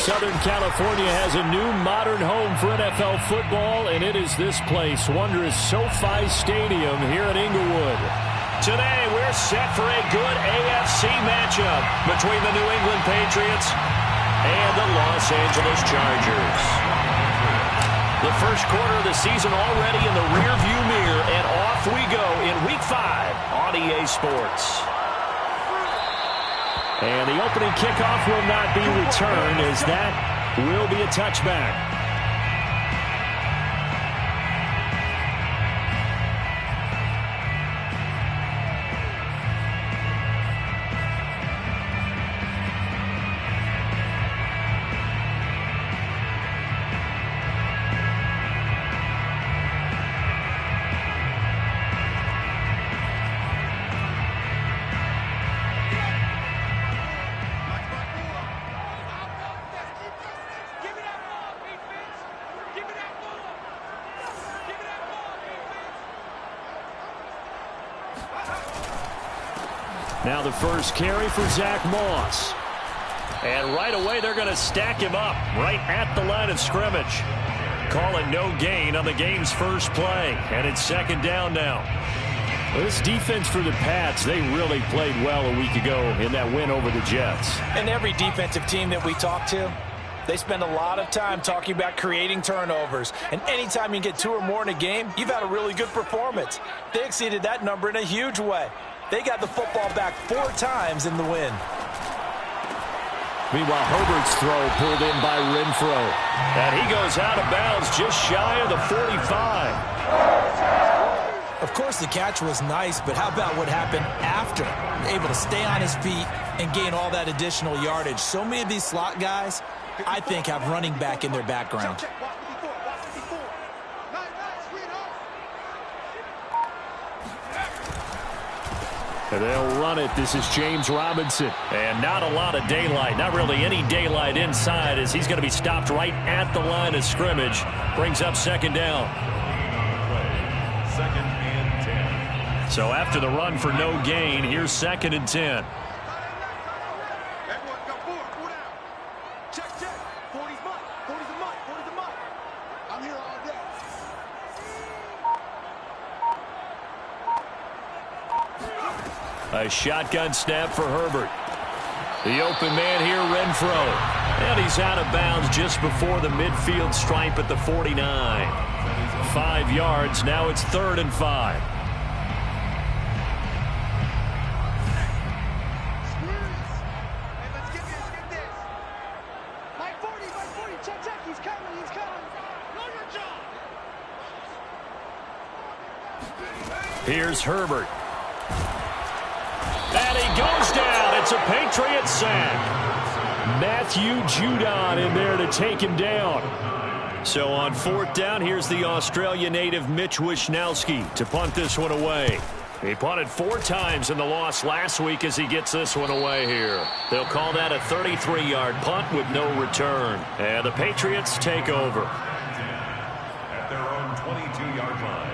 Southern California has a new modern home for NFL football, and it is this place, wondrous SoFi Stadium here in Inglewood. Today, we're set for a good AFC matchup between the New England Patriots and the Los Angeles Chargers. The first quarter of the season already in the rearview mirror, and off we go in Week 5 on EA Sports. And the opening kickoff will not be returned, as that will be a touchback. Now the first carry for Zach Moss. And right away they're going to stack him up right at the line of scrimmage. Calling no gain on the game's first play. And it's second down now. This defense for the Pats, they really played well a week ago in that win over the Jets. And every defensive team that we talk to, they spend a lot of time talking about creating turnovers. And anytime you get 2 or more in a game, you've had a really good performance. They exceeded that number in a huge way. They got the football back 4 times in the win. Meanwhile, Herbert's throw pulled in by Renfro. And he goes out of bounds just shy of the 45. Of course, the catch was nice, but how about what happened after? Able to stay on his feet and gain all that additional yardage. So many of these slot guys, I think, have running back in their background. And they'll run it. This is James Robinson. And not a lot of daylight. Not really any daylight inside, as he's going to be stopped right at the line of scrimmage. Brings up second down. Second and 10. So after the run for no gain, here's second and 10. A shotgun snap for Herbert. The open man here, Renfro. And he's out of bounds just before the midfield stripe at the 49. 5 yards. Now it's 3rd and 5. Here's Herbert. And he goes down. It's a Patriot sack. Matthew Judon in there to take him down. So on 4th down, here's the Australia native Mitch Wishnowsky to punt this one away. He punted 4 times in the loss last week as he gets this one away here. They'll call that a 33-yard punt with no return. And the Patriots take over. At their own 22-yard line.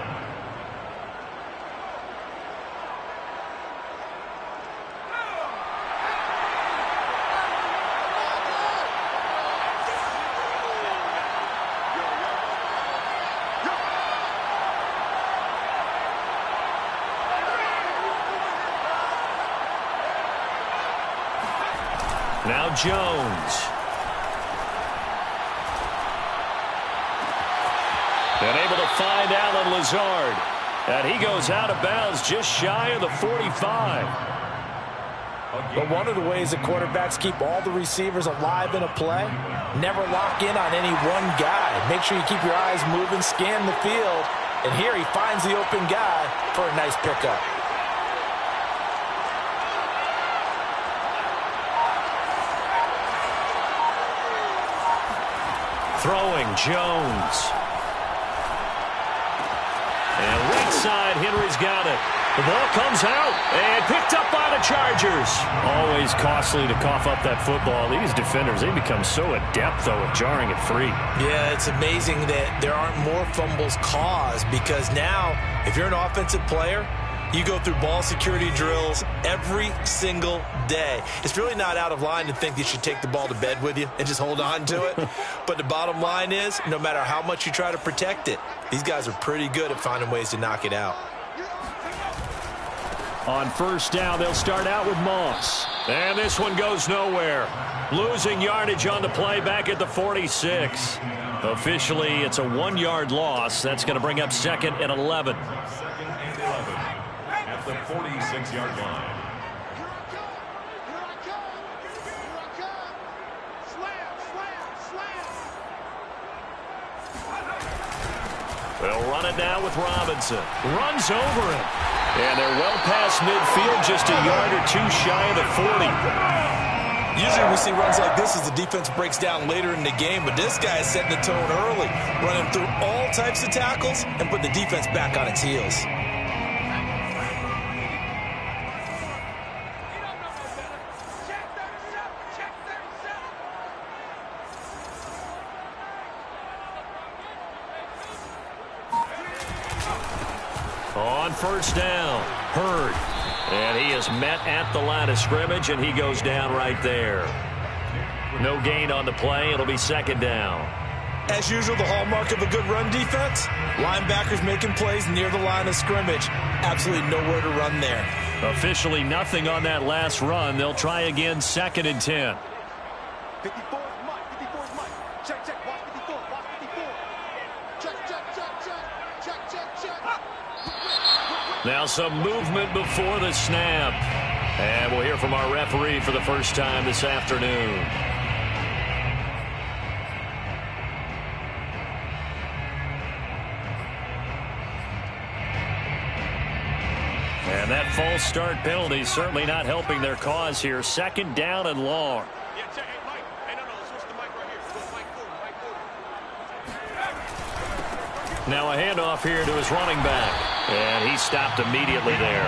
Now Jones. And able to find Alan Lazard. And he goes out of bounds just shy of the 45. But one of the ways that quarterbacks keep all the receivers alive in a play, never lock in on any one guy. Make sure you keep your eyes moving, scan the field. And here he finds the open guy for a nice pickup. Throwing Jones. And right side, Henry's got it. The ball comes out and picked up by the Chargers. Always costly to cough up that football. These defenders, they become so adept, though, at jarring it free. Yeah, it's amazing that there aren't more fumbles caused, because now, if you're an offensive player, You go through ball security drills every single day. It's really not out of line to think you should take the ball to bed with you and just hold on to it. But the bottom line is, no matter how much you try to protect it, these guys are pretty good at finding ways to knock it out. On first down, they'll start out with Moss. And this one goes nowhere. Losing yardage on the play back at the 46. Officially, it's a 1-yard loss. That's going to bring up 2nd and 11. At the 46-yard line. They'll run it now with Robinson. Runs over him. And they're well past midfield, just a yard or two shy of the 40. Usually we see runs like this as the defense breaks down later in the game, but this guy is setting the tone early, running through all types of tackles and put the defense back on its heels. On first down, Hurd. And he is met at the line of scrimmage, and he goes down right there. No gain on the play. It'll be 2nd down. As usual, the hallmark of a good run defense, linebackers making plays near the line of scrimmage. Absolutely nowhere to run there. Officially nothing on that last run. They'll try again, 2nd and 10. 54 is Mike. 54 is Mike. Check, check. Watch 54. Watch 54. Check, check, check, check. Check, check, check. Now some movement before the snap. And we'll hear from our referee for the first time this afternoon. And that false start penalty certainly not helping their cause here. 2nd down and long. Yeah, check. Hey, Mike. Hey, no, switch the mic right here. Go Mike forward. Mike forward. Now a handoff here to his running back. And he stopped immediately there.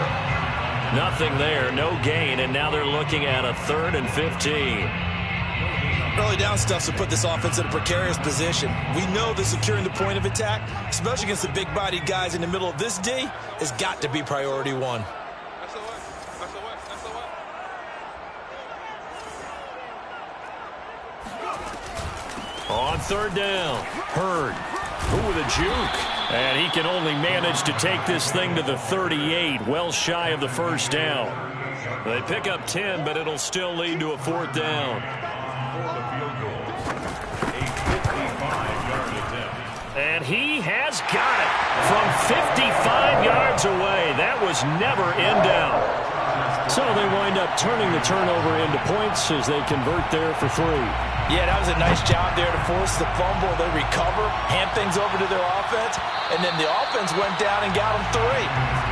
Nothing there, no gain, and now they're looking at a 3rd and 15. Early down stuff to put this offense in a precarious position. We know that securing the point of attack, especially against the big-bodied guys in the middle of this D, has got to be priority 1. That's the way. That's the way. That's the way. On 3rd down, Hurd. Ooh, with a juke. And he can only manage to take this thing to the 38, well shy of the first down. They pick up 10, but it'll still lead to a 4th down. For the field goal, a 55-yard attempt. And he has got it from 55 yards away. That was never in doubt. So they wind up turning the turnover into points as they convert there for 3. Yeah, that was a nice job there to force the fumble. They recover, hand things over to their offense, and then the offense went down and got them 3.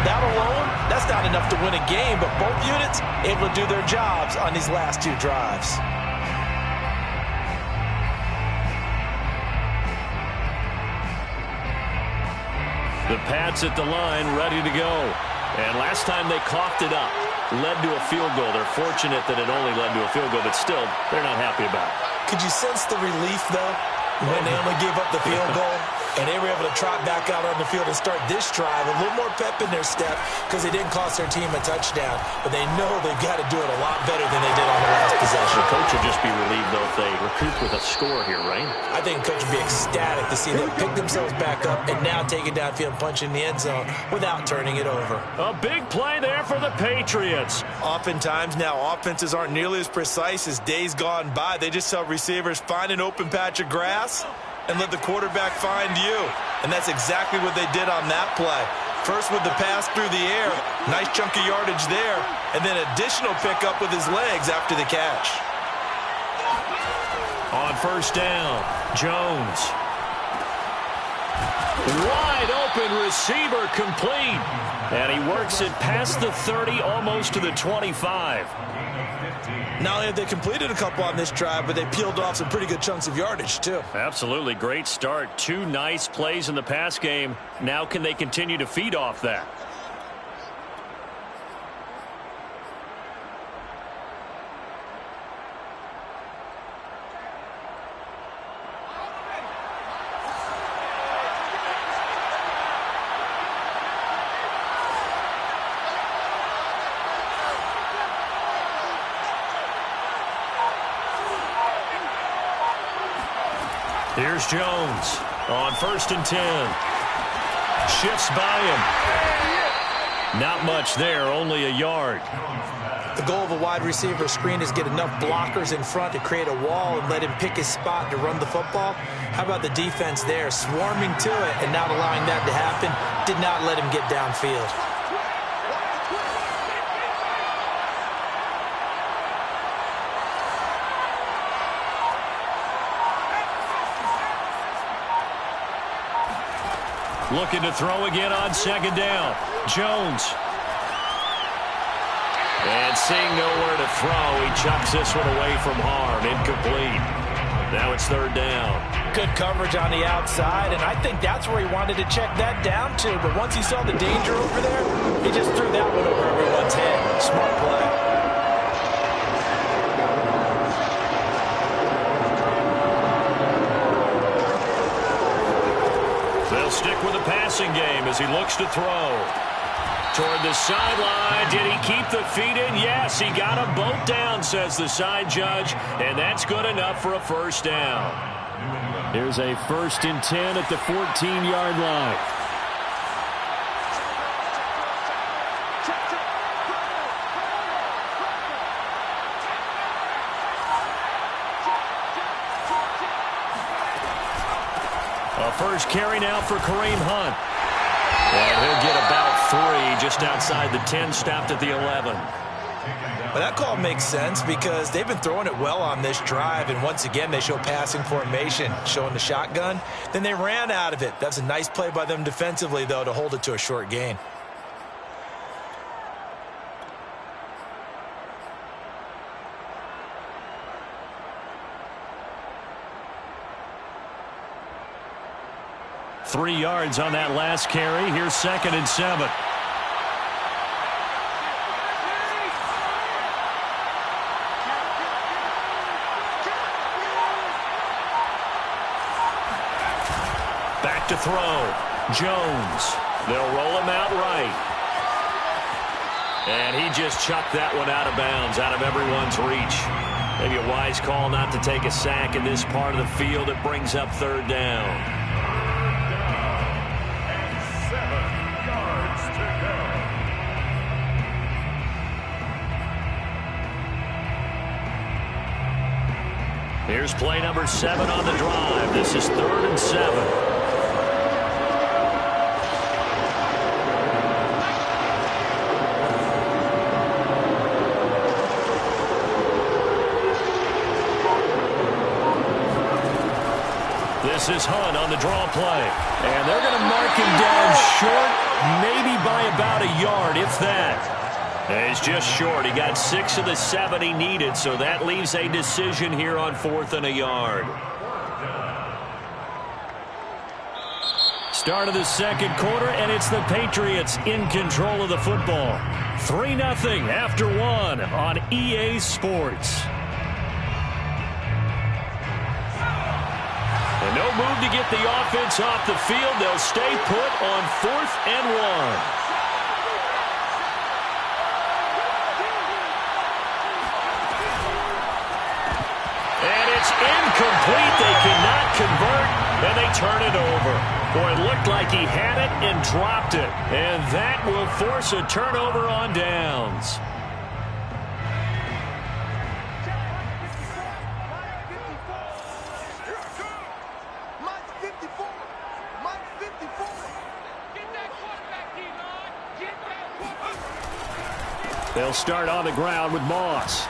That alone, that's not enough to win a game, but both units able to do their jobs on these last 2 drives. The Pats at the line, ready to go. And last time they coughed it up, led to a field goal. They're fortunate that it only led to a field goal, but still, they're not happy about it. Could you sense the relief, though, when they only gave up the field goal and they were able to trot back out on the field and start this drive? A little more pep in their step because they didn't cost their team a touchdown, but they know they've got to do it a lot better than they did on the last possession. The coach will just be relieved, though, if they recoup with a score here, right? I think the coach would be ecstatic to see them pick themselves back up and now take it downfield and punch in the end zone without turning it over. A big play there for the Patriots. Oftentimes now offenses aren't nearly as precise as days gone by. They just tell receivers, find an open patch of grass and let the quarterback find you. And that's exactly what they did on that play. First with the pass through the air, nice chunk of yardage there, and then additional pickup with his legs after the catch. On first down, Jones. Wide open receiver complete. And he works it past the 30, almost to the 25. Not only have they completed a couple on this drive, but they peeled off some pretty good chunks of yardage, too. Absolutely great start. 2 nice plays in the pass game. Now can they continue to feed off that? Here's Jones on 1st and 10. Shifts by him. Not much there, only a yard. The goal of a wide receiver screen is get enough blockers in front to create a wall and let him pick his spot to run the football. How about the defense there, swarming to it and not allowing that to happen? Did not let him get downfield. Looking to throw again on 2nd down. Jones. And seeing nowhere to throw, he chucks this one away from harm. Incomplete. Now it's 3rd down. Good coverage on the outside, and I think that's where he wanted to check that down to. But once he saw the danger over there, he just threw that one over everyone's head. Smart play. They'll stick with the passing game as he looks to throw. Toward the sideline. Did he keep the feet in? Yes, he got them both down, says the side judge, and that's good enough for a 1st down. Here's a 1st and 10 at the 14-yard line. A first carry now for Kareem Hunt. And he'll get about 3 just outside the 10, stopped at the 11. Well, that call makes sense because they've been throwing it well on this drive, and once again they show passing formation, showing the shotgun. Then they ran out of it. That's a nice play by them defensively, though, to hold it to a short gain. Three yards on that last carry. Here's 2nd and 7. Back to throw. Jones. They'll roll him out right. And he just chucked that one out of bounds, out of everyone's reach. Maybe a wise call not to take a sack in this part of the field. It brings up 3rd down. Here's play number 7 on the drive. This is 3rd and 7. This is Hunt on the draw play. And they're going to mark him down short, maybe by about a yard, if that. And he's just short. He got 6 of the 7 he needed, so that leaves a decision here on 4th and a yard. Start of the 2nd quarter, and it's the Patriots in control of the football. 3-0 after 1 on EA Sports. And no move to get the offense off the field. They'll stay put on 4th and 1. It's incomplete. They cannot convert, and they turn it over. Boy, it looked like he had it and dropped it. And that will force a turnover on downs. They'll start on the ground with Moss.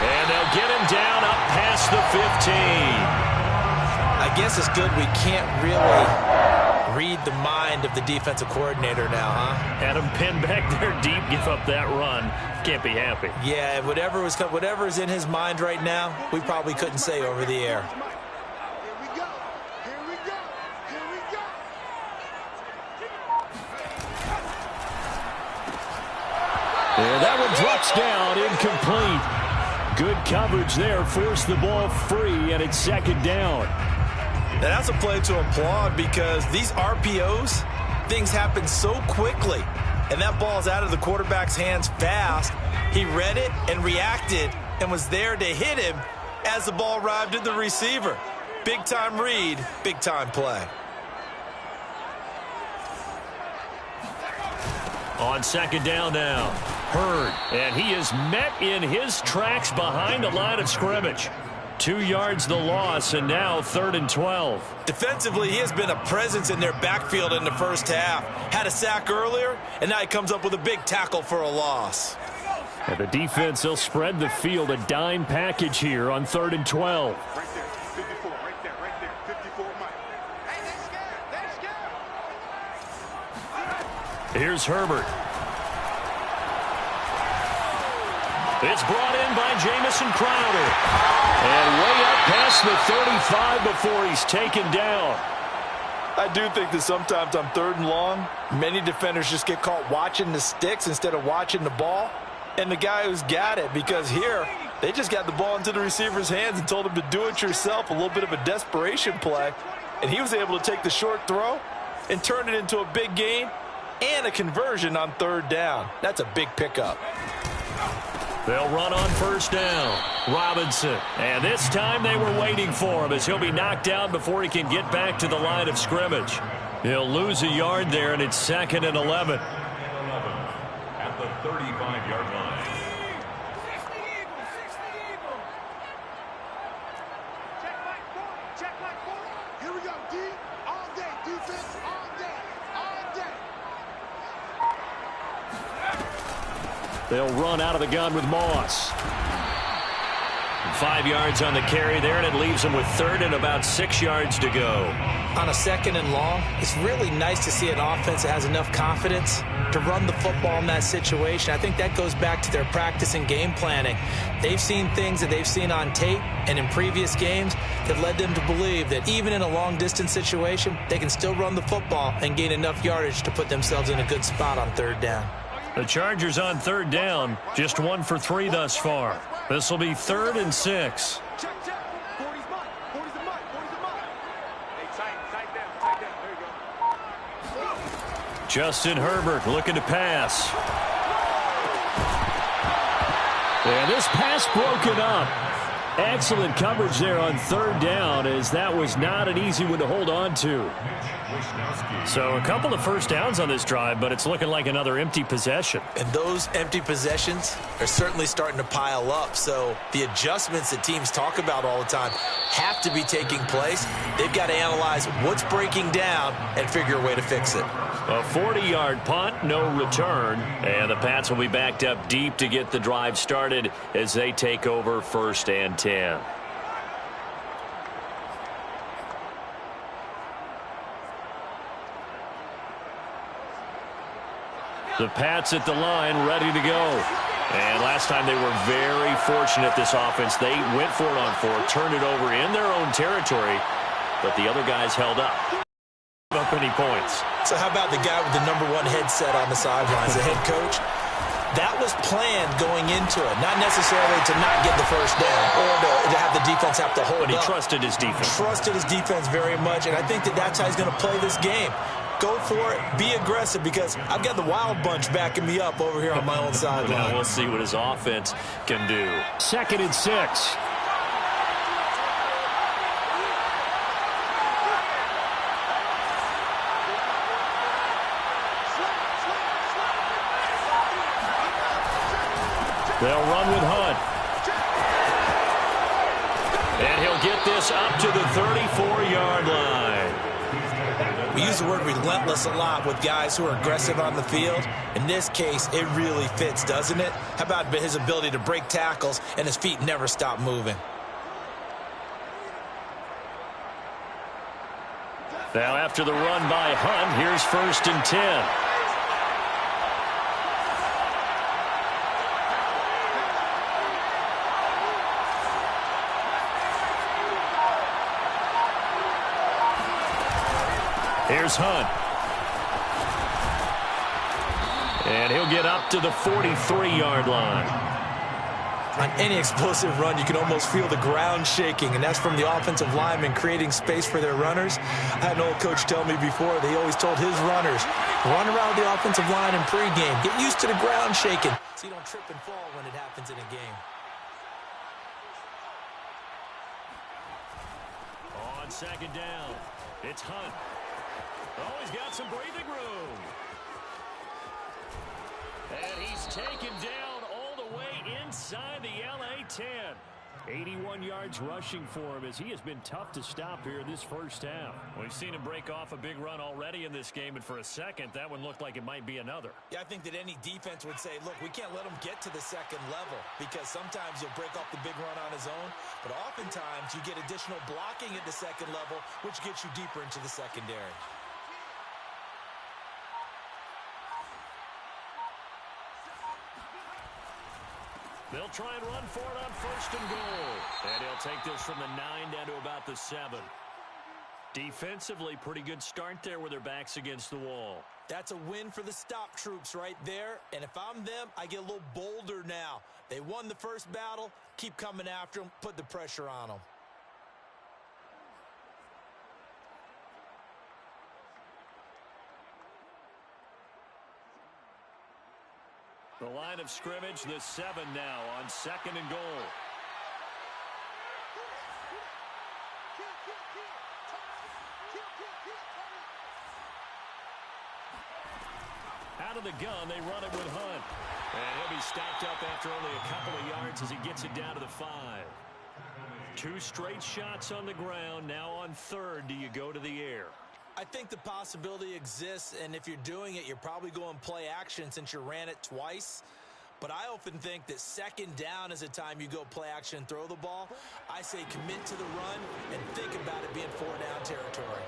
And they'll get him down up past the 15. I guess it's good we can't really read the mind of the defensive coordinator now, huh? Had him pinned back there deep, give up that run. Can't be happy. Yeah, whatever is in his mind right now, we probably couldn't say over the air. Here we go. Here we go. Here we go. And that one drops down, incomplete. Good coverage there, forced the ball free, and it's 2nd down. Now that's a play to applaud because these RPOs, things happen so quickly. And that ball's out of the quarterback's hands fast. He read it and reacted and was there to hit him as the ball arrived at the receiver. Big-time read, big-time play. On second down now, Hurd, and he is met in his tracks behind the line of scrimmage. 2 yards the loss, and now 3rd and 12. Defensively, he has been a presence in their backfield in the first half. Had a sack earlier, and now he comes up with a big tackle for a loss. And the defense, they'll spread the field, a dime package here on 3rd and 12. Right there, 54, right there, 54, Mike. Hey, they're scared. Here's Herbert. It's brought in by Jamison Crowder. And way up past the 35 before he's taken down. I do think that sometimes on 3rd and long, many defenders just get caught watching the sticks instead of watching the ball. And the guy who's got it, because here, they just got the ball into the receiver's hands and told him to do it yourself, a little bit of a desperation play. And he was able to take the short throw and turn it into a big gain and a conversion on 3rd down. That's a big pickup. They'll run on 1st down. Robinson. And this time they were waiting for him as he'll be knocked down before he can get back to the line of scrimmage. He'll lose a yard there, and it's 2nd and 11. At the 35-yard line. Check like 40. Here we go, D. All day, defense, all day, all day. They'll run out of the gun with Moss. 5 yards on the carry there, and it leaves them with 3rd and about 6 yards to go. On a 2nd and long, it's really nice to see an offense that has enough confidence to run the football in that situation. I think that goes back to their practice and game planning. They've seen things that they've seen on tape and in previous games that led them to believe that even in a long-distance situation, they can still run the football and gain enough yardage to put themselves in a good spot on 3rd down. The Chargers on 3rd down, just 1 for 3 thus far. This will be 3rd and 6. Check. 40's mine. 40's the mine. 40's the mine. Hey, tight down. There you go. Justin Herbert looking to pass. And this pass broken up. Excellent coverage there on 3rd down, as that was not an easy one to hold on to. So a couple of first downs on this drive, but it's looking like another empty possession. And those empty possessions are certainly starting to pile up. So the adjustments that teams talk about all the time have to be taking place. They've got to analyze what's breaking down and figure a way to fix it. A 40-yard punt, no return. And the Pats will be backed up deep to get the drive started as they take over 1st and 10. The Pats at the line, ready to go. And last time they were very fortunate, this offense. They went for it on 4th, turned it over in their own territory, but the other guys held up. Up any points. So how about the guy with the #1 headset on the sidelines, the head coach? That was planned going into it, not necessarily to not get the first down or to have the defense have to hold up. But he trusted his defense. Trusted his defense very much, and I think that that's how he's going to play this game. Go for it, be aggressive, because I've got the wild bunch backing me up over here on my own sideline. Now we'll see what his offense can do. 2nd and 6. They'll run with Hunt. And he'll get this up to the 34-yard line. We use the word relentless a lot with guys who are aggressive on the field. In this case, it really fits, doesn't it? How about his ability to break tackles and his feet never stop moving? Now after the run by Hunt, here's 1st and 10. Here's Hunt. And he'll get up to the 43-yard line. On any explosive run, you can almost feel the ground shaking, and that's from the offensive linemen creating space for their runners. I had an old coach tell me before, they always told his runners, run around the offensive line in pregame. Get used to the ground shaking so you don't trip and fall when it happens in a game. on second down. It's Hunt. Oh, he's got some breathing room. And he's taken down all the way inside the LA 10. 81 yards rushing for him as he has been tough to stop here in this first half. We've seen him break off a big run already in this game, and for a second, that one looked like it might be another. Yeah, I think that any defense would say, look, we can't let him get to the second level because sometimes he'll break off the big run on his own, but oftentimes you get additional blocking at the second level, which gets you deeper into the secondary. They'll try and run for it on first and goal. And he'll take this from the 9 down to about the 7. Defensively, pretty good start there with their backs against the wall. That's a win for the stop troops right there. And if I'm them, I get a little bolder now. They won the first battle. Keep coming after them. Put the pressure on them. The line of scrimmage, the 7 now on second and goal. Out of the gun, they run it with Hunt. And he'll be stopped up after only a couple of yards as he gets it down to the 5. 2 straight shots on the ground. Now on third, do you go to the air? I think the possibility exists, and if you're doing it, you're probably going play action since you ran it twice. But I often think that second down is a time you go play action and throw the ball. I say commit to the run and think about it being 4-down territory.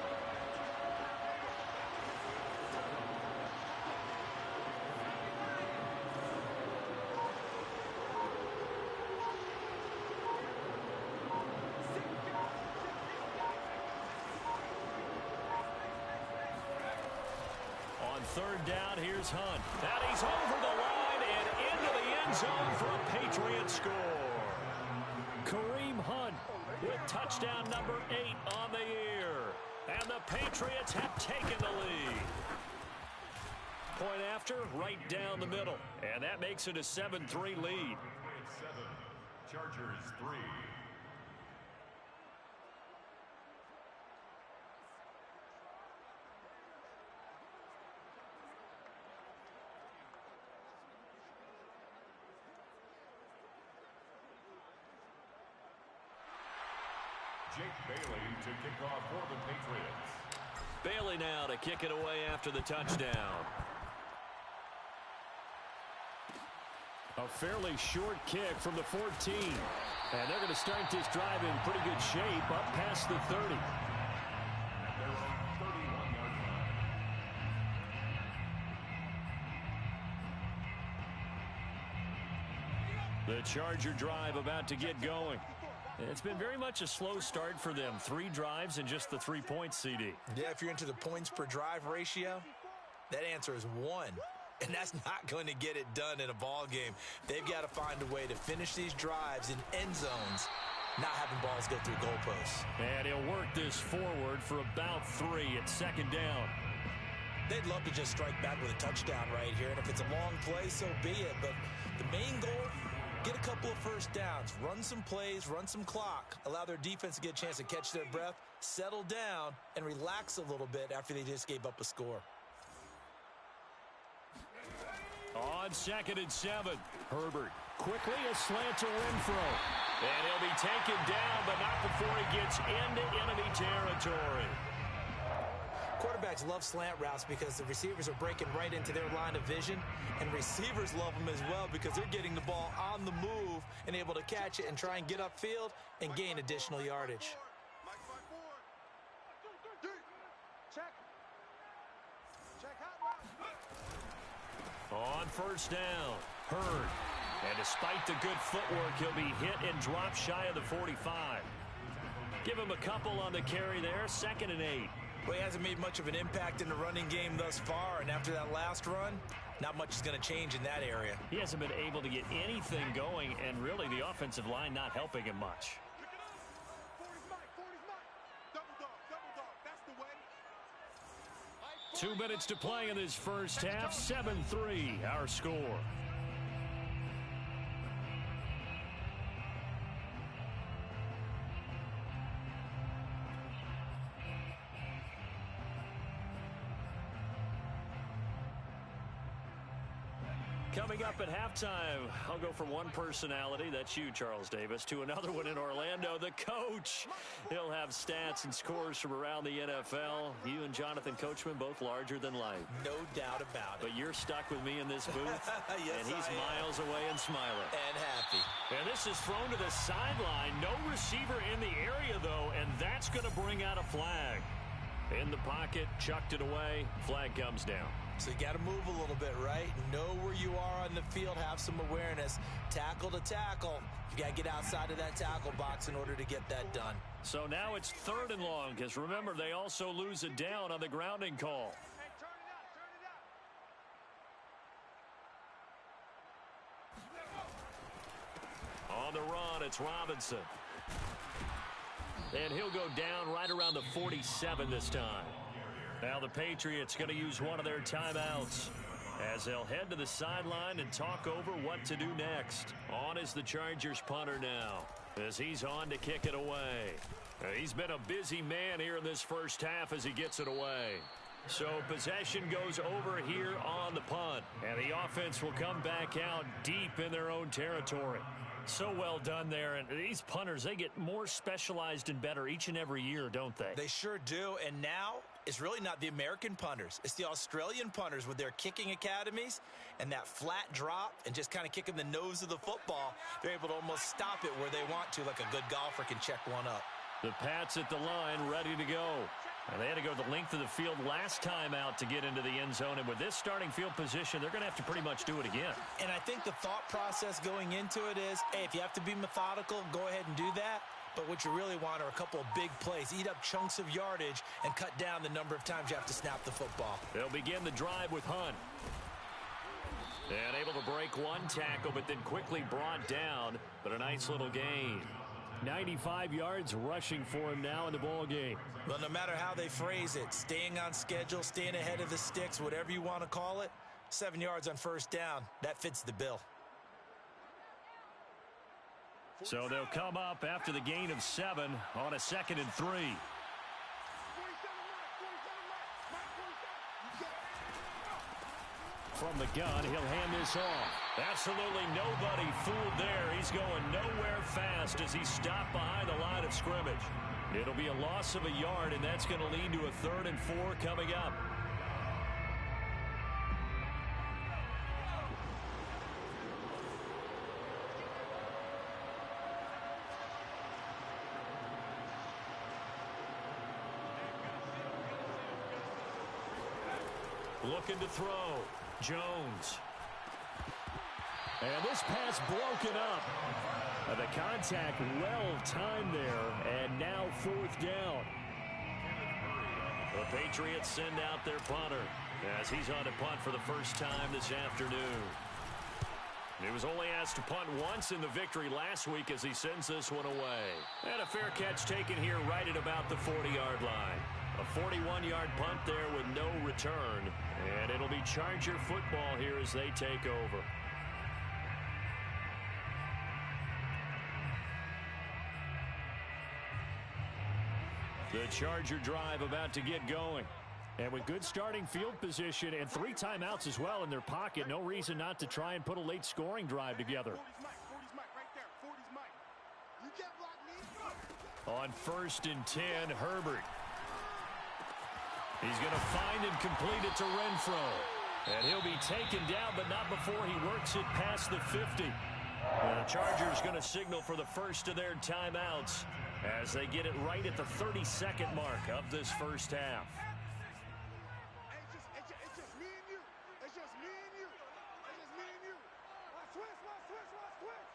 Third down, here's Hunt. And he's over the line and into the end zone for a Patriot score. Kareem Hunt with touchdown number 8 on the year. And the Patriots have taken the lead. Point after, right down the middle. And that makes it a 7-3 lead. 7, Chargers 3. Jake Bailey to kick off for the Patriots. Bailey now to kick it away after the touchdown. A fairly short kick from the 14. And they're going to start this drive in pretty good shape up past the 30. At their own 31-yard line. The Charger drive about to get going. It's been very much a slow start for them. 3 drives and just the 3 points, CD. Yeah, if you're into the points per drive ratio, that answer is 1. And that's not going to get it done in a ball game. They've got to find a way to finish these drives in end zones, not having balls go through goalposts. And he'll work this forward for about 3 at second down. They'd love to just strike back with a touchdown right here. And if it's a long play, so be it. But the main goal, get a couple of first downs, run some plays, run some clock, allow their defense to get a chance to catch their breath, settle down, and relax a little bit after they just gave up a score. On second and 7, Herbert quickly a slant to Renfro. And he'll be taken down, but not before he gets into enemy territory. Quarterbacks love slant routes because the receivers are breaking right into their line of vision, and receivers love them as well because they're getting the ball on the move and able to catch it and try and get upfield and gain additional yardage. On first down, Hurd. And despite the good footwork, he'll be hit and dropped shy of the 45. Give him a couple on the carry there, 2nd and 8. Well, he hasn't made much of an impact in the running game thus far, and after that last run, not much is going to change in that area. He hasn't been able to get anything going, and really the offensive line not helping him much. 2 minutes to play in this first half, 7-3, our score. Coming up at halftime, I'll go from one personality, that's you, Charles Davis, to another one in Orlando, the coach. He'll have stats and scores from around the NFL. You and Jonathan Coachman, both larger than life. No doubt about it. But you're stuck with me in this booth, yes, and he's miles away and smiling. And happy. And this is thrown to the sideline. No receiver in the area, though, and that's going to bring out a flag. In the pocket, chucked it away, flag comes down. So you got to move a little bit, right? Know where you are on the field, have some awareness. Tackle to tackle. You got to get outside of that tackle box in order to get that done. So now it's 3rd and long, because remember, they also lose it down on the grounding call. Hey, turn it out. On the run, it's Robinson. And he'll go down right around the 47 this time. Now the Patriots going to use one of their timeouts as they'll head to the sideline and talk over what to do next. On is the Chargers punter now as he's on to kick it away. He's been a busy man here in this first half as he gets it away. So possession goes over here on the punt, and the offense will come back out deep in their own territory. So well done there, and these punters, they get more specialized and better each and every year, don't they? They sure do, and now it's really not the American punters. It's the Australian punters with their kicking academies and that flat drop and just kind of kicking the nose of the football. They're able to almost stop it where they want to, like a good golfer can check one up. The Pats at the line, ready to go. And they had to go the length of the field last time out to get into the end zone. And with this starting field position, they're going to have to pretty much do it again. And I think the thought process going into it is, hey, if you have to be methodical, go ahead and do that. But what you really want are a couple of big plays. Eat up chunks of yardage and cut down the number of times you have to snap the football. They'll begin the drive with Hunt. And able to break one tackle, but then quickly brought down. But a nice little gain. 95 yards rushing for him now in the ball game. Well, no matter how they phrase it, staying on schedule, staying ahead of the sticks, whatever you want to call it, 7 yards on first down, that fits the bill. So they'll come up after the gain of 7 on a 2nd and 3. From the gun, he'll hand this off. Absolutely nobody fooled there. He's going nowhere fast as he's stopped behind the line of scrimmage. It'll be a loss of a yard, and that's going to lead to a 3rd and 4 coming up. Looking to throw. Jones. And this pass broken up. The contact well timed there, and now 4th down. The Patriots send out their punter as he's on to punt for the first time this afternoon. He was only asked to punt once in the victory last week as he sends this one away. And a fair catch taken here right at about the 40-yard line. A 41-yard punt there with no return. And it'll be Charger football here as they take over. The Charger drive about to get going. And with good starting field position and 3 timeouts as well in their pocket, no reason not to try and put a late scoring drive together. 40's Mike right there. 40's Mike. You can't block me. On 1st and 10, Herbert. He's going to find and complete it to Renfro. And he'll be taken down, but not before he works it past the 50. The Chargers going to signal for the first of their timeouts as they get it right at the 32nd mark of this first half. It's just me and you. It's just me and you. It's just me and you. Switch.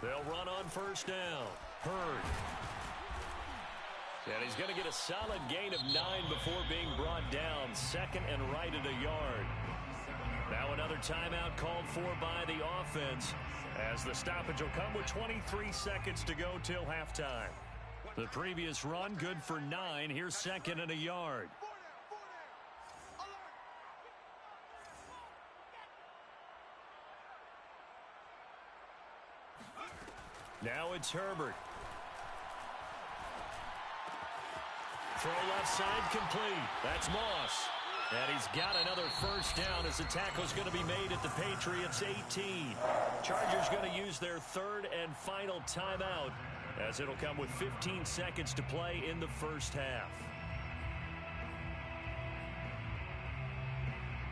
They'll run on 1st down. Hurd. And he's going to get a solid gain of 9 before being brought down. 2nd and right at a yard. Now another timeout called for by the offense as the stoppage will come with 23 seconds to go till halftime. The previous run good for 9. Here's 2nd and a yard. Now it's Herbert. Throw left side complete. That's Moss. And he's got another first down as the tackle's going to be made at the Patriots' 18. Chargers going to use their third and final timeout as it'll come with 15 seconds to play in the first half.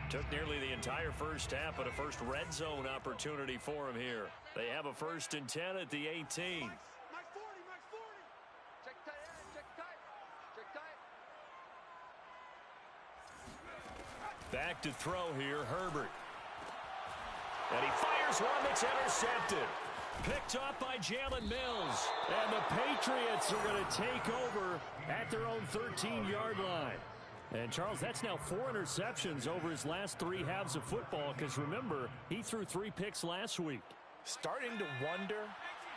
Took nearly the entire first half, but a first red zone opportunity for him here. They have a 1st and 10 at the 18. Max 40, Max 40. Check tight end, check tight. Check tight. Back to throw here, Herbert. And he fires one that's intercepted. Picked off by Jalen Mills. And the Patriots are going to take over at their own 13-yard line. And, Charles, that's now 4 interceptions over his last 3 halves of football because, remember, he threw 3 picks last week. Starting to wonder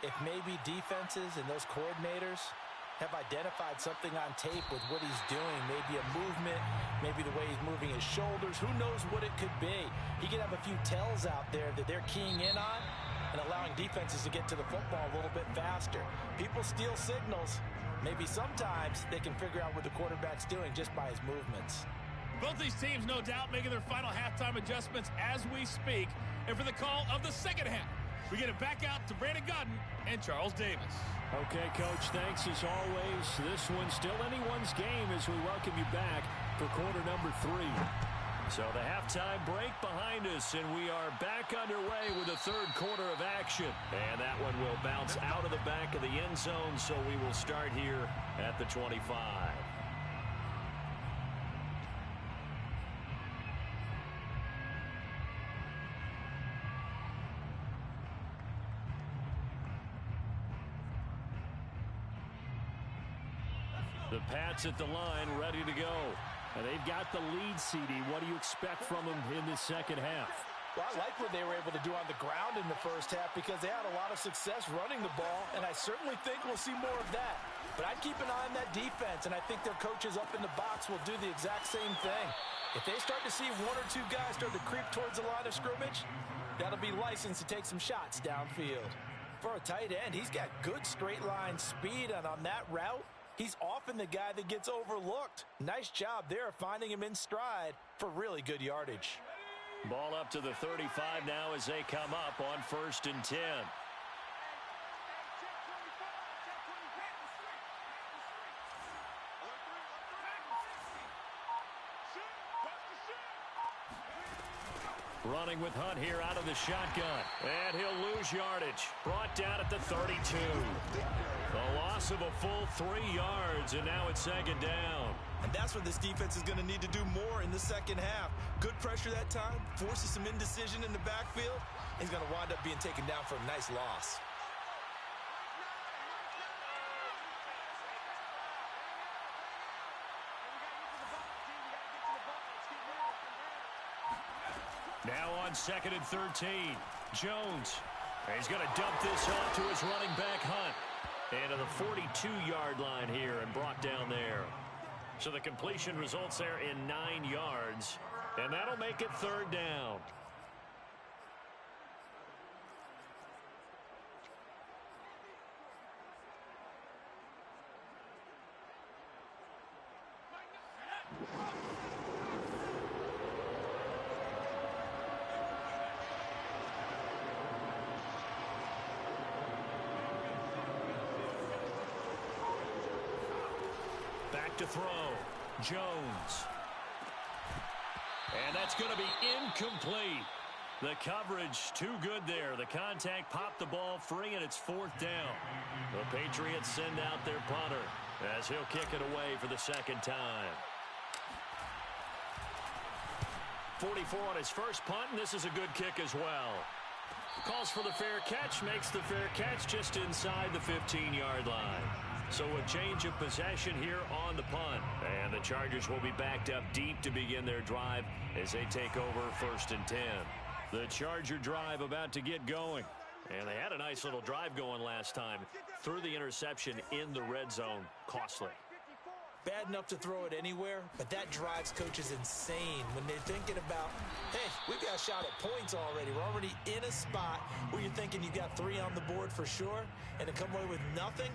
if maybe defenses and those coordinators have identified something on tape with what he's doing. Maybe a movement, maybe the way he's moving his shoulders. Who knows what it could be? He could have a few tells out there that they're keying in on and allowing defenses to get to the football a little bit faster. People steal signals. Maybe sometimes they can figure out what the quarterback's doing just by his movements. Both these teams, no doubt, making their final halftime adjustments as we speak. And for the call of the second half, we get it back out to Brandon Godden and Charles Davis. Okay, Coach, thanks as always. This one's still anyone's game as we welcome you back for quarter number 3. So the halftime break behind us, and we are back underway with the third quarter of action. And that one will bounce out of the back of the end zone, so we will start here at the 25. The Pats at the line, ready to go. And they've got the lead, CD. What do you expect from them in the second half? Well, I like what they were able to do on the ground in the first half because they had a lot of success running the ball, and I certainly think we'll see more of that. But I'd keep an eye on that defense, and I think their coaches up in the box will do the exact same thing. If they start to see 1 or 2 guys start to creep towards the line of scrimmage, that'll be licensed to take some shots downfield. For a tight end, he's got good straight line speed, and on that route, he's often the guy that gets overlooked. Nice job there finding him in stride for really good yardage. Ball up to the 35 now as they come up on 1st and 10. Running with Hunt here out of the shotgun. And he'll lose yardage. Brought down at the 32. The loss of a full 3 yards, and now it's 2nd down. And that's what this defense is going to need to do more in the second half. Good pressure that time, forces some indecision in the backfield. He's going to wind up being taken down for a nice loss. Now on 2nd and 13. Jones. He's going to dump this off to his running back, Hunt. And to the 42-yard line here and brought down there. So the completion results there in 9 yards. And that'll make it 3rd down. Back to throw. Jones. And that's going to be incomplete. The coverage too good there. The contact popped the ball free, and it's 4th down. The Patriots send out their punter as he'll kick it away for the 2nd time. 44 on his first punt, and this is a good kick as well. Calls for the fair catch, makes the fair catch just inside the 15-yard line. So a change of possession here on the punt. And the Chargers will be backed up deep to begin their drive as they take over 1st and 10. The Charger drive about to get going. And they had a nice little drive going last time. Threw the interception in the red zone. Costly. Bad enough to throw it anywhere, but that drives coaches insane when they're thinking about, hey, we've got a shot at points already. We're already in a spot where you're thinking you've got 3 on the board for sure, and to come away with nothing,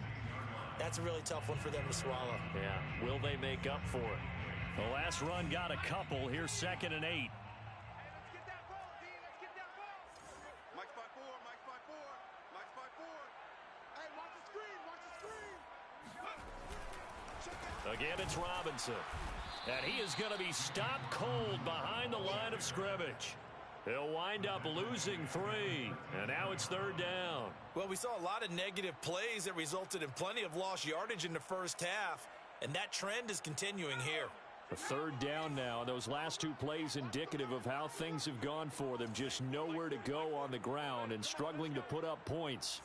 that's a really tough one for them to swallow. Yeah, will they make up for it? The last run got a couple. Here's 2nd and 8. Hey, let's get that ball, D. Let's get that ball. Mike's by 4. Mike's by 4. Mike's by 4. Hey, watch the screen. Watch the screen. Again, it's Robinson. And he is going to be stopped cold behind the line of scrimmage. He'll wind up losing 3. And now it's 3rd down. Well, we saw a lot of negative plays that resulted in plenty of lost yardage in the first half. And that trend is continuing here. A 3rd down now. Those last 2 plays indicative of how things have gone for them. Just nowhere to go on the ground and struggling to put up points.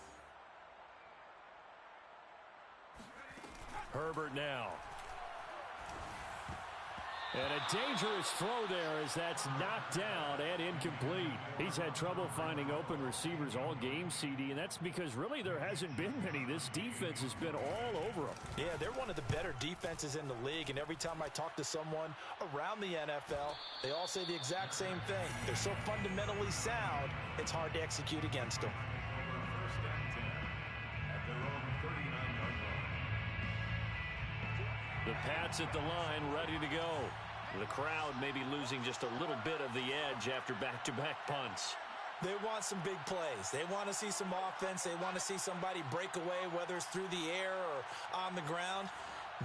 Herbert now. And a dangerous throw there as that's knocked down and incomplete. He's had trouble finding open receivers all game, CD, and that's because really there hasn't been many. This defense has been all over them. Yeah, they're one of the better defenses in the league, and every time I talk to someone around the NFL, they all say the exact same thing. They're so fundamentally sound, it's hard to execute against them. 1st and 10 at their own 39-yard line. The Pats at the line, ready to go. The crowd may be losing just a little bit of the edge after back-to-back punts. They want some big plays. They want to see some offense. They want to see somebody break away, whether it's through the air or on the ground.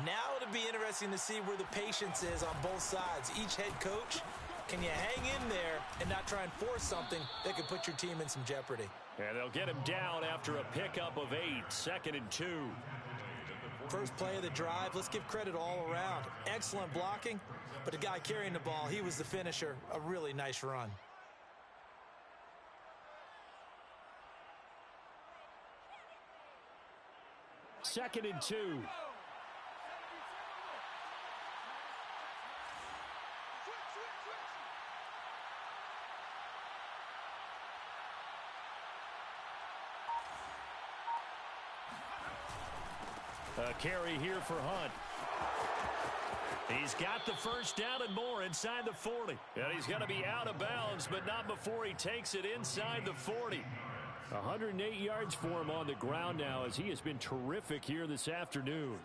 Now it'll be interesting to see where the patience is on both sides. Each head coach, can you hang in there and not try and force something that could put your team in some jeopardy? And they'll get him down after a pickup of 8, 2nd and 2. First play of the drive, let's give credit all around. Excellent blocking, but the guy carrying the ball, he was the finisher. A really nice run. Second and 2. A carry here for Hunt. He's got the first down and more inside the 40. And he's going to be out of bounds, but not before he takes it inside the 40. 108 yards for him on the ground now as he has been terrific here this afternoon.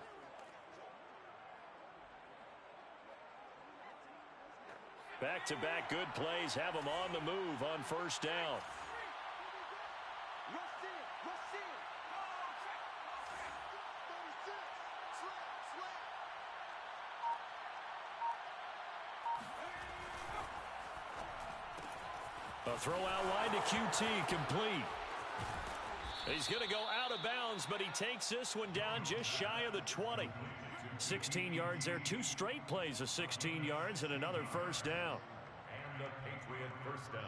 Back-to-back good plays have him on the move on 1st down. A throw out wide to QT, complete. He's going to go out of bounds, but he takes this one down just shy of the 20. 16 yards there, 2 straight plays of 16 yards and another 1st down. And the Patriot 1st down.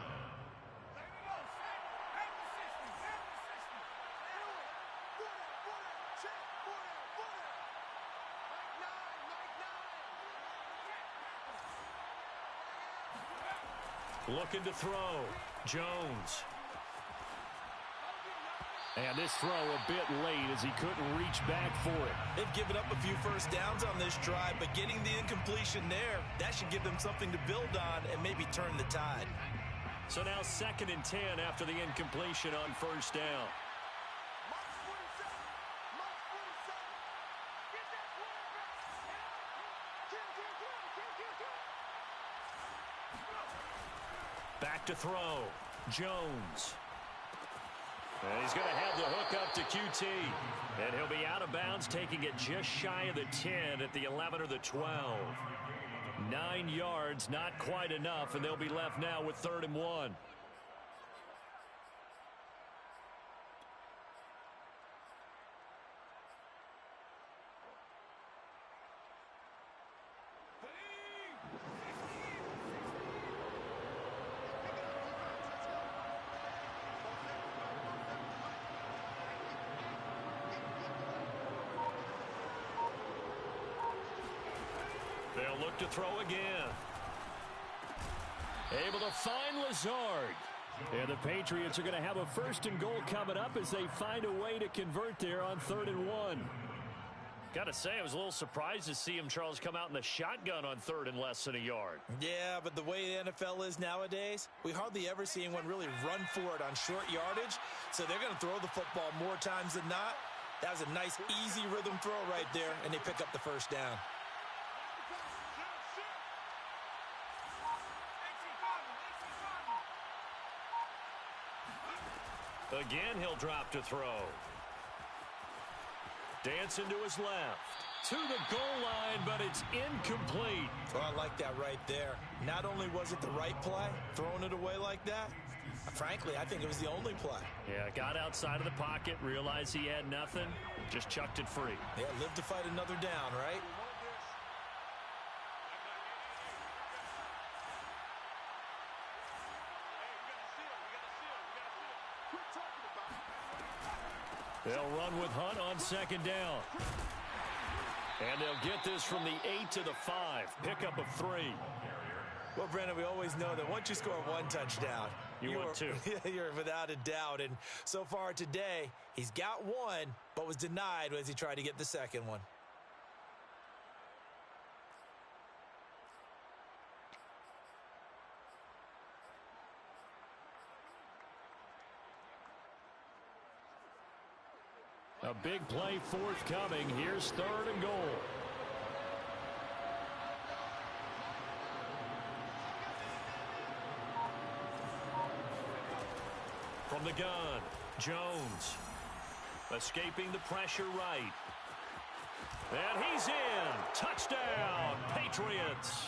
Looking to throw. Jones. And this throw a bit late as he couldn't reach back for it. They've given up a few first downs on this drive, but getting the incompletion there, that should give them something to build on and maybe turn the tide. So now 2nd and 10 after the incompletion on 1st down. Back to throw. Jones. And he's going to have the hook up to QT. And he'll be out of bounds, taking it just shy of the 10 at the 11 or the 12. 9 yards, not quite enough, and they'll be left now with 3rd and 1. They'll look to throw again. Able to find Lazard. And the Patriots are going to have a 1st and goal coming up as they find a way to convert there on 3rd and 1. Got to say, I was a little surprised to see him, Charles, come out in the shotgun on 3rd and less than a yard. Yeah, but the way the NFL is nowadays, we hardly ever see anyone really run for it on short yardage. So they're going to throw the football more times than not. That was a nice, easy rhythm throw right there, and they pick up the 1st down. Again, he'll drop to throw. Dancing to his left. To the goal line, but it's incomplete. Well, I like that right there. Not only was it the right play, throwing it away like that, frankly, I think it was the only play. Yeah, got outside of the pocket, realized he had nothing, just chucked it free. Yeah, live to fight another down, right? They'll run with Hunt on second down. And they'll get this from the 8 to the 5. Pickup of 3. Well, Brandon, we always know that once you score one touchdown, you want two. You're without a doubt. And so far today, he's got one, but was denied as he tried to get the second one. A big play forthcoming. Here's 3rd and goal. From the gun, Jones. Escaping the pressure right. And he's in. Touchdown, Patriots.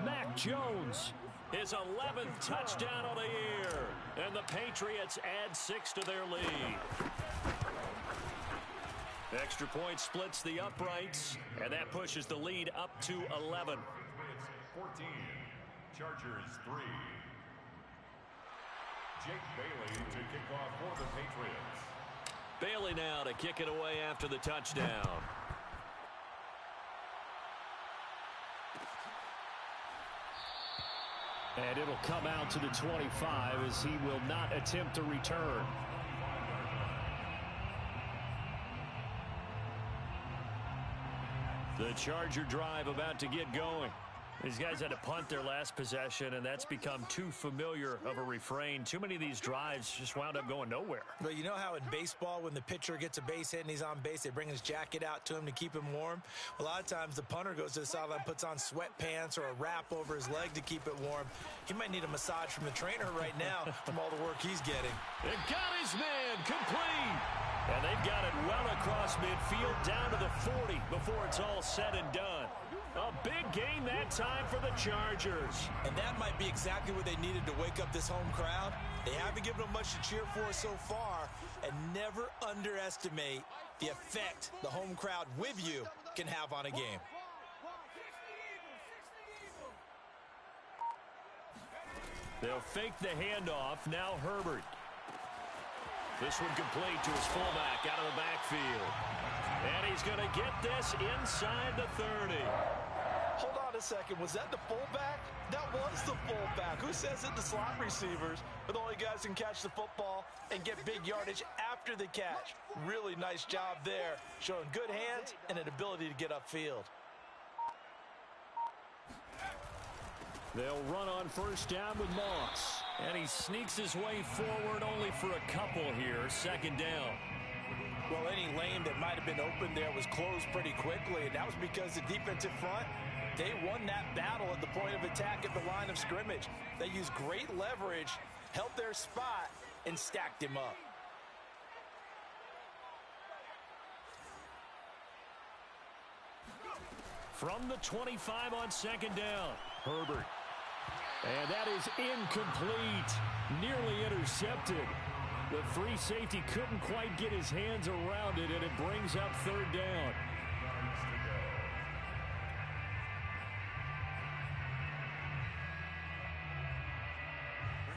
Mac Jones, his 11th touchdown of the year. And the Patriots add 6 to their lead. Extra point splits the uprights, and that pushes the lead up to 11. 14, Chargers 3. Jake Bailey to kick off for the Patriots. Bailey now to kick it away after the touchdown. And it'll come out to the 25 as he will not attempt to return. The Charger drive about to get going. These guys had to punt their last possession, and that's become too familiar of a refrain. Too many of these drives just wound up going nowhere. Well, you know how in baseball, when the pitcher gets a base hit and he's on base, they bring his jacket out to him to keep him warm? A lot of times the punter goes to the sideline, puts on sweatpants or a wrap over his leg to keep it warm. He might need a massage from the trainer right now from all the work he's getting. It got his man complete. And they've got it well across midfield down to the 40 before it's all said and done. A big game that time for the Chargers. And that might be exactly what they needed to wake up this home crowd. They haven't given them much to cheer for so far, and never underestimate the effect the home crowd with you can have on a game. They'll fake the handoff. Now Herbert. This one complete to his fullback out of the backfield. And he's going to get this inside the 30. Hold on a second. Was that the fullback? That was the fullback. Who says it? The slot receivers are the only guys who can catch the football and get big yardage after the catch. Really nice job there, showing good hands and an ability to get upfield. They'll run on first down with Moss. And he sneaks his way forward only for a couple here. Second down. Well, any lane that might have been open there was closed pretty quickly, and that was because the defensive front, they won that battle at the point of attack at the line of scrimmage. They used great leverage, held their spot, and stacked him up. From the 25 on second down, Herbert. And that is incomplete. Nearly intercepted. The free safety couldn't quite get his hands around it, and it brings up third down.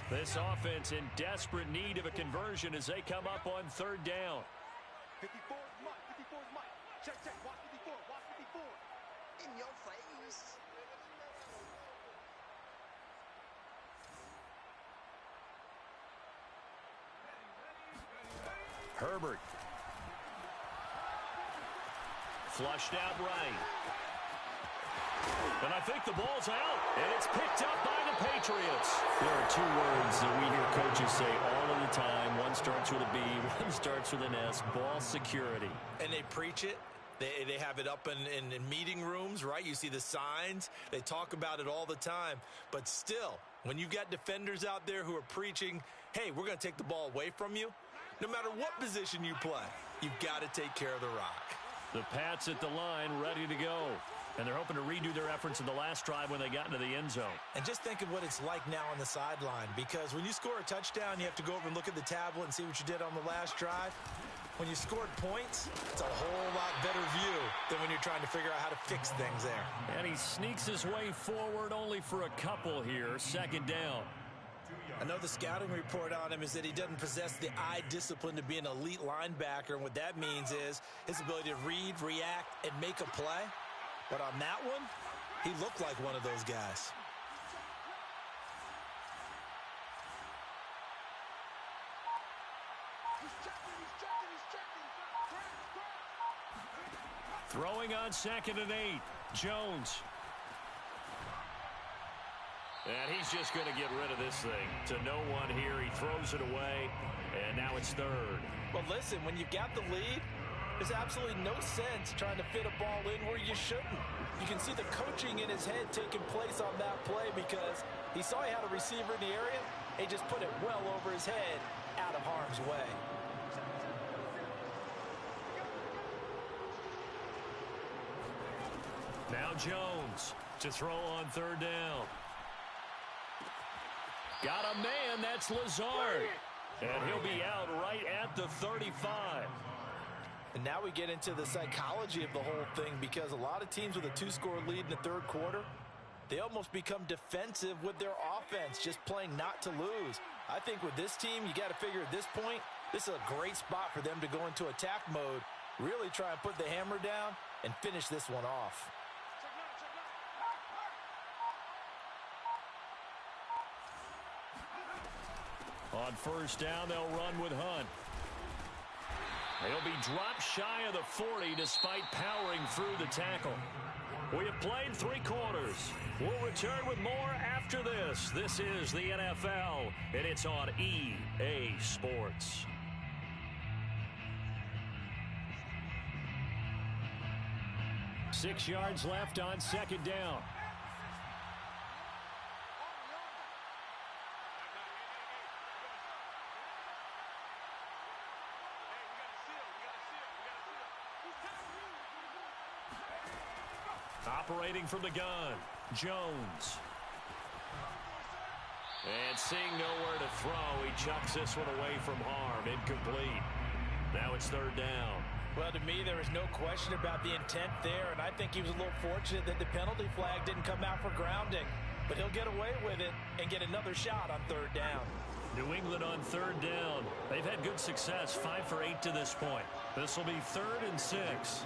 This offense in desperate need of a conversion as they come up on third down. 54 is Mike. 54 is Mike. Check, check. Watch 54. Watch 54. In your face. Herbert. Flushed out right. And I think the ball's out, and it's picked up by the Patriots. There are two words that we hear coaches say all of the time. One starts with a B, one starts with an S, ball security. And they preach it. They have it up in meeting rooms, right? You see the signs. They talk about it all the time. But still, when you've got defenders out there who are preaching, hey, we're going to take the ball away from you. No matter what position you play, you've got to take care of the rock. The Pats at the line, ready to go. And they're hoping to redo their efforts in the last drive when they got into the end zone. And just think of what it's like now on the sideline, because when you score a touchdown, you have to go over and look at the tablet and see what you did on the last drive. When you scored points, it's a whole lot better view than when you're trying to figure out how to fix things there. And he sneaks his way forward only for a couple here. Second down. I know the scouting report on him is that he doesn't possess the eye discipline to be an elite linebacker, and what that means is his ability to read, react, and make a play. But on that one, he looked like one of those guys. Throwing on 2nd and 8. Jones. And he's just going to get rid of this thing to no one here. He throws it away, and now it's 3rd. Well, listen, when you've got the lead, there's absolutely no sense trying to fit a ball in where you shouldn't. You can see the coaching in his head taking place on that play because he saw he had a receiver in the area. He just put it well over his head, out of harm's way. Now Jones to throw on 3rd down. Got a man, that's Lazard. And he'll be out right at the 35. And now we get into the psychology of the whole thing, because a lot of teams with a 2-score lead in the 3rd quarter, they almost become defensive with their offense, just playing not to lose. I think with this team, you got to figure at this point, this is a great spot for them to go into attack mode, really try and put the hammer down and finish this one off. On 1st down, they'll run with Hunt. He'll be dropped shy of the 40 despite powering through the tackle. We have played 3 quarters. We'll return with more after this. This is the NFL, and it's on EA Sports. Six yards left on 2nd down. Operating from the gun, Jones. And seeing nowhere to throw, he chucks this one away from harm. Incomplete. Now it's 3rd down. Well, to me, there is no question about the intent there, and I think he was a little fortunate that the penalty flag didn't come out for grounding. But he'll get away with it and get another shot on 3rd down. New England on 3rd down. They've had good success, 5 for 8 to this point. This will be 3rd and 6.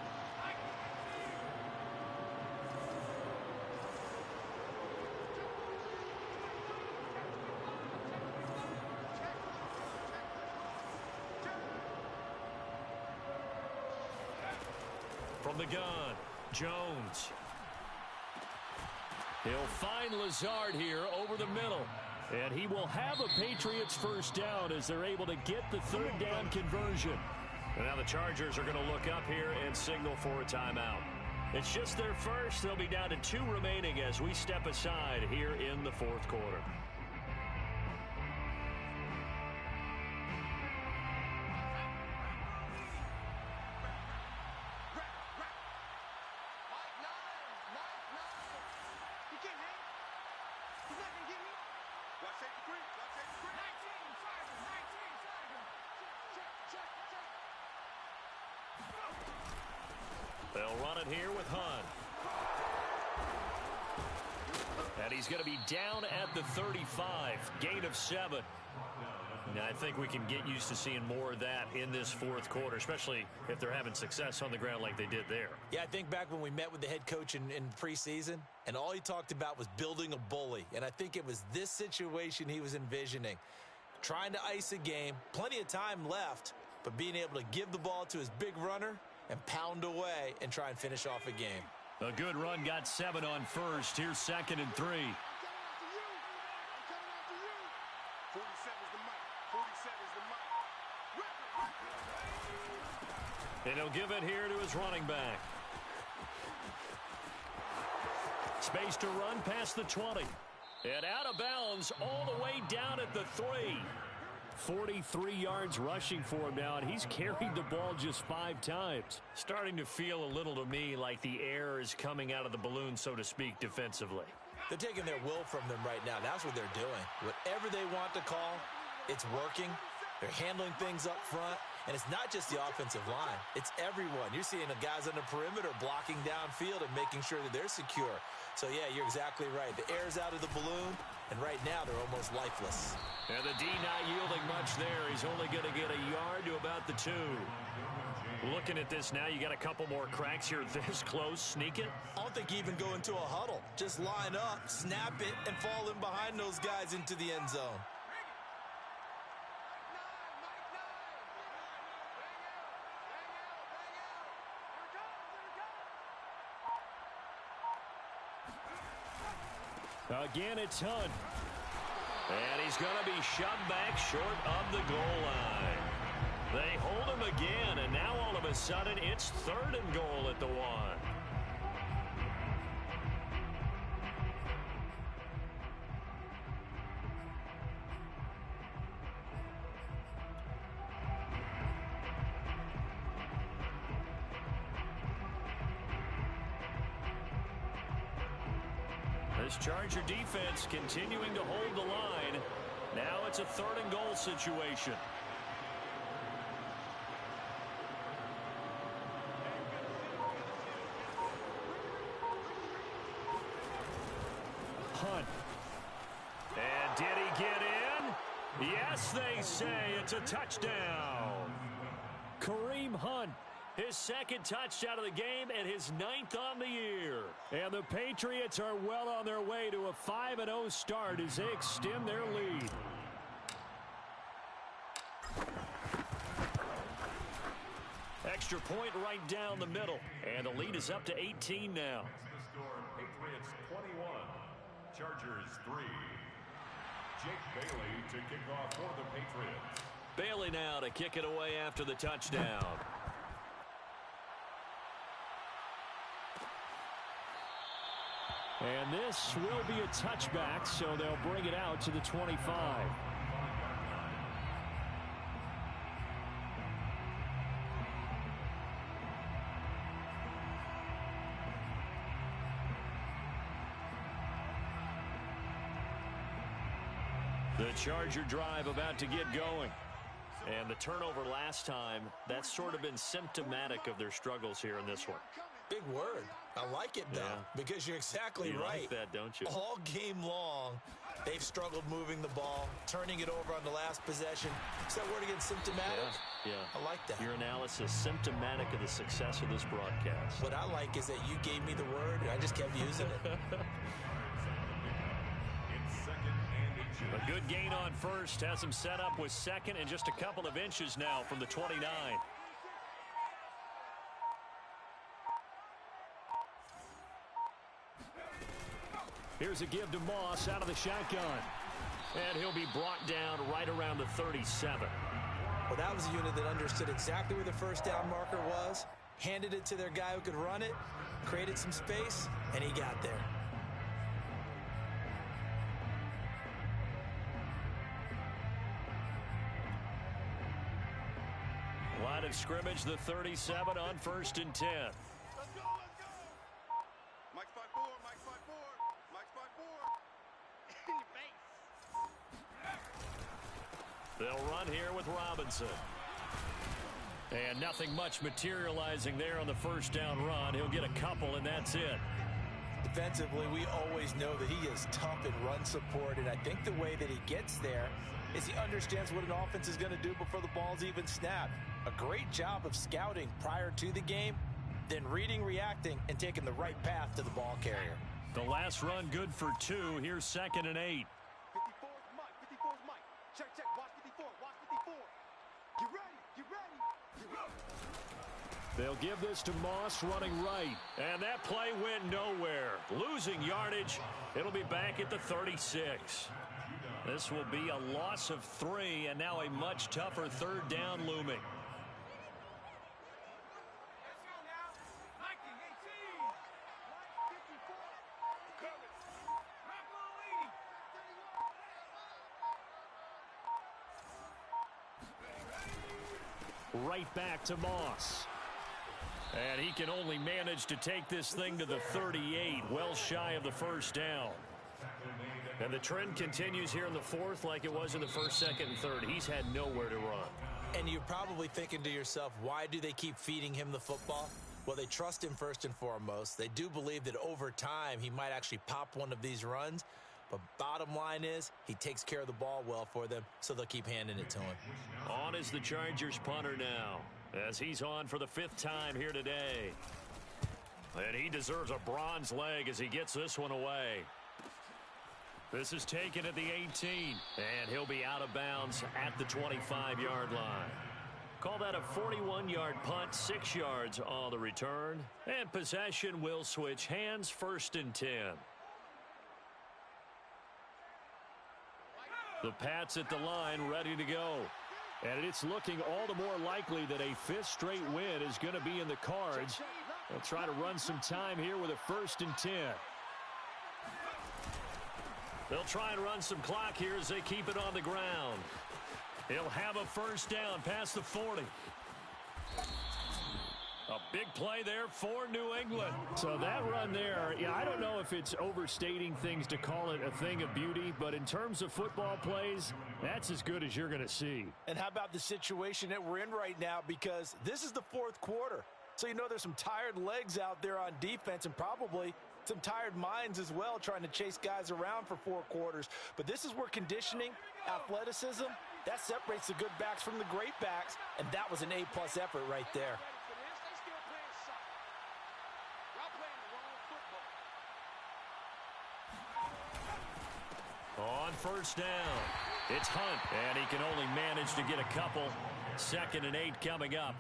From the gun, Jones. He'll find Lazard here over the middle. And he will have a Patriots 1st down as they're able to get the 3rd down conversion. And now the Chargers are going to look up here and signal for a timeout. It's just their first. They'll be down to 2 remaining as we step aside here in the 4th quarter. They'll run it here with Hunt. And he's going to be down at the 35. Gain of 7. Now, I think we can get used to seeing more of that in this 4th quarter, especially if they're having success on the ground like they did there. Yeah, I think back when we met with the head coach in preseason, and all he talked about was building a bully. And I think it was this situation he was envisioning. Trying to ice a game, plenty of time left, but being able to give the ball to his big runner and pound away and try and finish off a game. A good run, got 7 on 1st. Here's 2nd and 3. 47's the mic. 47's the mic. And he'll give it here to his running back. Space to run past the 20. And out of bounds all the way down at the 3. 43 yards rushing for him now, and he's carried the ball just 5 times. Starting to feel a little to me like the air is coming out of the balloon, so to speak, defensively. They're taking their will from them right now. That's what they're doing. Whatever they want to call, it's working. They're handling things up front. And it's not just the offensive line. It's everyone. You're seeing the guys on the perimeter blocking downfield and making sure that they're secure. So, yeah, you're exactly right. The air's out of the balloon, and right now they're almost lifeless. And the D not yielding much there. He's only going to get a yard to about the 2. Looking at this now, you got a couple more cracks here this close. Sneak it. I don't think you even go into a huddle. Just line up, snap it, and fall in behind those guys into the end zone. Again, it's Hunt. And he's going to be shoved back short of the goal line. They hold him again, and now all of a sudden it's 3rd and goal at the 1. This Charger defense continuing to hold the line. Now it's a 3rd and goal situation. Hunt. And did he get in? Yes, they say it's a touchdown. Kareem Hunt. His 2nd touchdown of the game and his 9th on the year. And the Patriots are well on their way to a 5-0 start as they extend their lead. Extra point right down the middle. And the lead is up to 18 now. The score, Patriots 21, Chargers 3. Jake Bailey to kick off for the Patriots. Bailey now to kick it away after the touchdown. And this will be a touchback, so they'll bring it out to the 25. The Charger drive about to get going. And the turnover last time, that's sort of been symptomatic of their struggles here in this one. Big word. I like it, though, because you're exactly right. You like that, don't you? All game long, they've struggled moving the ball, turning it over on the last possession. Is that word again, symptomatic? Yeah. I like that. Your analysis, symptomatic of the success of this broadcast. What I like is that you gave me the word, and I just kept using it. A good gain on first. Has him set up with 2nd and just a couple of inches now from the 29. Here's a give to Moss out of the shotgun. And he'll be brought down right around the 37. Well, that was a unit that understood exactly where the first down marker was, handed it to their guy who could run it, created some space, and he got there. Line of scrimmage, the 37 on 1st and 10. Let's go, let's go. Mike's 5-4, Mike's 5-4, Mike's 5-4. In your face. They'll run here with Robinson. And nothing much materializing there on the first down run. He'll get a couple, and that's it. Defensively, we always know that he is tough in run support, and I think the way that he gets there is he understands what an offense is going to do before the ball's even snapped. A great job of scouting prior to the game, then reading, reacting, and taking the right path to the ball carrier. The last run good for 2. Here's 2nd and 8. 54's Mike, 54's Mike. Check, watch 54, watch 54. Get ready, get ready, get ready. They'll give this to Moss running right. And that play went nowhere. Losing yardage. It'll be back at the 36. This will be a loss of 3, and now a much tougher 3rd down looming. Right back to Moss. And he can only manage to take this thing to the 38, well shy of the first down. And the trend continues here in the fourth like it was in the first, second, and third. He's had nowhere to run. And you're probably thinking to yourself, why do they keep feeding him the football? Well, they trust him first and foremost. They do believe that over time he might actually pop one of these runs. But bottom line is he takes care of the ball well for them, so they'll keep handing it to him. On is the Chargers punter now, as he's on for the 5th time here today. And he deserves a bronze leg as he gets this one away. This is taken at the 18, and he'll be out of bounds at the 25-yard line. Call that a 41-yard punt, 6 yards on the return. And possession will switch hands, 1st and 10. The Pats at the line, ready to go. And it's looking all the more likely that a 5th straight win is going to be in the cards. They'll try to run some time here with a 1st and 10. They'll try and run some clock here as they keep it on the ground. He'll have a 1st down past the 40. A big play there for New England. So that run there, yeah, I don't know if it's overstating things to call it a thing of beauty, but in terms of football plays, that's as good as you're going to see. And how about the situation that we're in right now? Because this is the 4th quarter. So you know there's some tired legs out there on defense and probably some tired minds as well trying to chase guys around for 4 quarters. But this is where conditioning, athleticism, that separates the good backs from the great backs, and that was an A-plus effort right there. On 1st down, it's Hunt, and he can only manage to get a couple. 2nd and 8 coming up.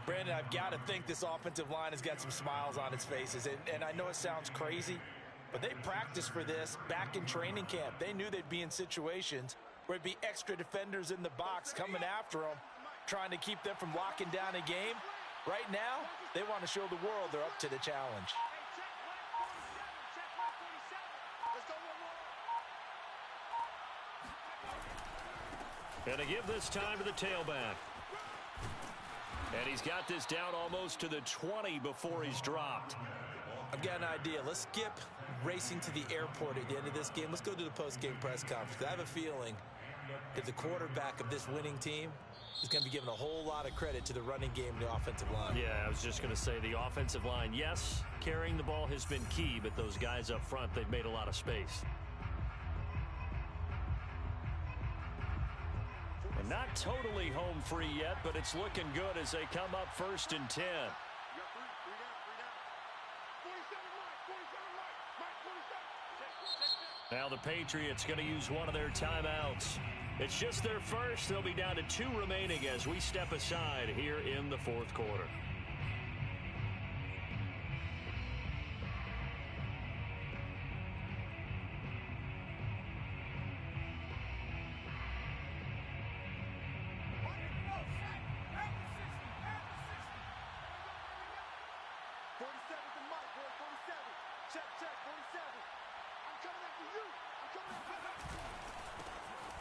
Brandon, I've got to think this offensive line has got some smiles on its faces, and I know it sounds crazy, but they practiced for this back in training camp. They knew they'd be in situations where it'd be extra defenders in the box coming after them, trying to keep them from locking down a game. Right now, they want to show the world they're up to the challenge. And to give this time to the tailback. And he's got this down almost to the 20 before he's dropped. I've got an idea. Let's skip racing to the airport at the end of this game. Let's go to the post-game press conference. I have a feeling that the quarterback of this winning team is going to be given a whole lot of credit to the running game and the offensive line. Yeah, I was just going to say the offensive line, yes, carrying the ball has been key, but those guys up front, they've made a lot of space. And not totally home free yet, but it's looking good as they come up 1st and 10. Now the Patriots going to use one of their timeouts. It's just their first. They'll be down to 2 remaining as we step aside here in the 4th quarter.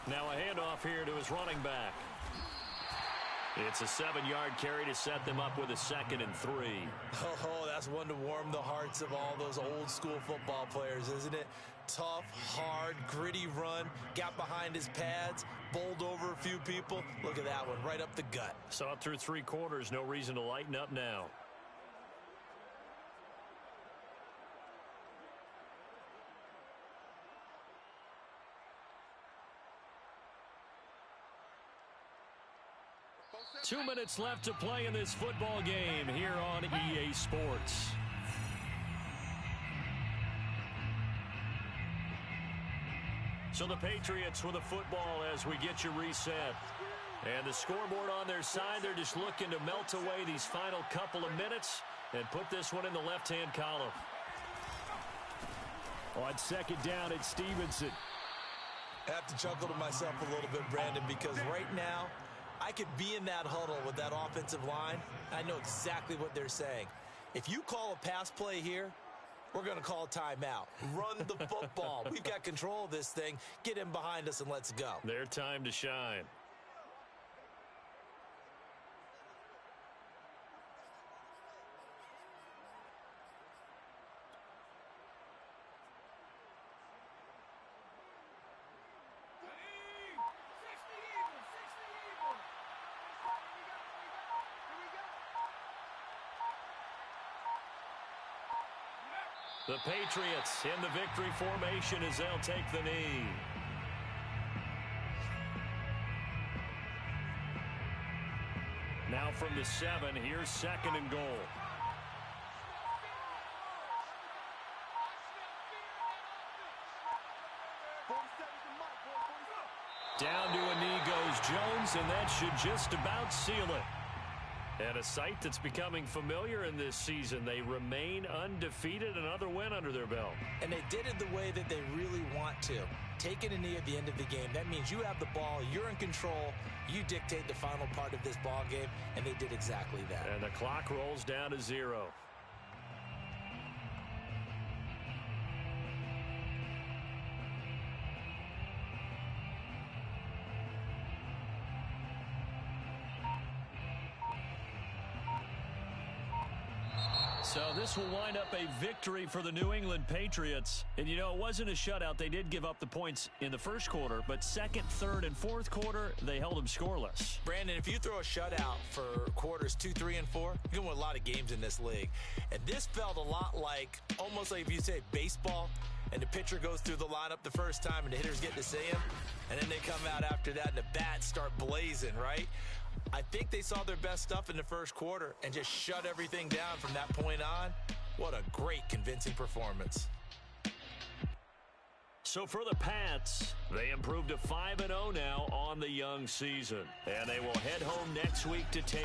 Now a handoff here to his running back. It's a 7-yard carry to set them up with a 2nd and 3. Oh, that's one to warm the hearts of all those old school football players, isn't it? Tough, hard, gritty run. Got behind his pads, bowled over a few people. Look at that one, right up the gut. Saw it through 3 quarters. No reason to lighten up now. Two minutes left to play in this football game here on EA Sports. So the Patriots with the football as we get you reset. And the scoreboard on their side, they're just looking to melt away these final couple of minutes and put this one in the left-hand column. On 2nd down, it's Stevenson. I have to chuckle to myself a little bit, Brandon, because right now, I could be in that huddle with that offensive line. I know exactly what they're saying. If you call a pass play here, we're going to call a timeout. Run the football. We've got control of this thing. Get him behind us and let's go. Their time to shine. The Patriots in the victory formation as they'll take the knee. Now from the 7, here's 2nd and goal. Down to a knee goes Jones, and that should just about seal it. And a sight that's becoming familiar in this season. They remain undefeated, another win under their belt. And they did it the way that they really want to. Taking a knee at the end of the game, that means you have the ball, you're in control, you dictate the final part of this ball game, and they did exactly that. And the clock rolls down to 0. So this will wind up a victory for the New England Patriots. And, you know, it wasn't a shutout. They did give up the points in the first quarter, but second, third, and fourth quarter, they held them scoreless. Brandon, if you throw a shutout for quarters 2, 3, and 4, you're going to win a lot of games in this league. And this felt a lot like, almost like if you say baseball, and the pitcher goes through the lineup the first time, and the hitters get to see him, and then they come out after that, and the bats start blazing, right? I think they saw their best stuff in the first quarter and just shut everything down from that point on. What a great, convincing performance. So for the Pats, they improved to 5-0 now on the young season. And they will head home next week to take